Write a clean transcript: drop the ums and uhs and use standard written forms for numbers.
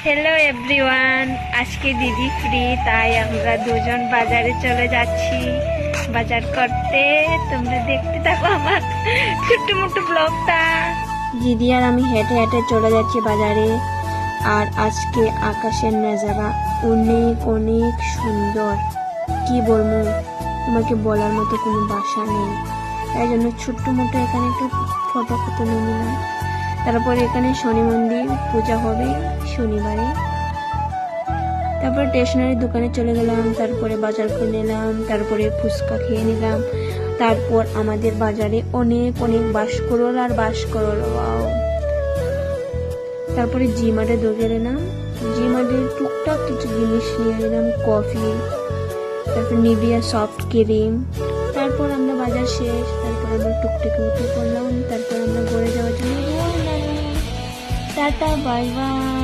Hello everyone, আজকে দিদি free, তাই আমরা দুজন বাজারে চলে যাচ্ছি বাজার করতে। তোমরা দেখতে থাকো আমার ছোট্ট মোটো ব্লগটা। দিদি আর আমি হেঁটে হেঁটে চলে যাচ্ছি বাজারে। আর আজকে আকাশের নজারা অনেক অনেক সুন্দর, কি বলবো তোমাকে, বলার মতো কোনো ভাষা নেই। তাই জন্য ছোট্ট মোটো এখানে একটু ফটো নিয়ে নিলাম। তারপরে এখানে শনি মন্দির পূজা হবে শনিবারে। তারপর স্টেশনারি দোকানে চলে গেলাম, তারপরে বাজার করে নিলাম, তারপরে ফুচকা খেয়ে নিলাম। তারপর আমাদের বাজারে অনেক অনেক বাঁশকরল আর বাঁশকরল, ওয়াও। তারপরে জি মার্টে ঢুকে নিলাম, জি মার্টের টুকটাক কিছু জিনিস নিয়ে নিলাম, কফি, তারপর নিভিয়া সফট ক্রিম। তারপর আমরা বাজার শেষ, তারপর আমরা টুকটুকে উঠে পড়লাম। তারপর আমরা ঘরে যাওয়ার জন্য টাটা, বাই বাই।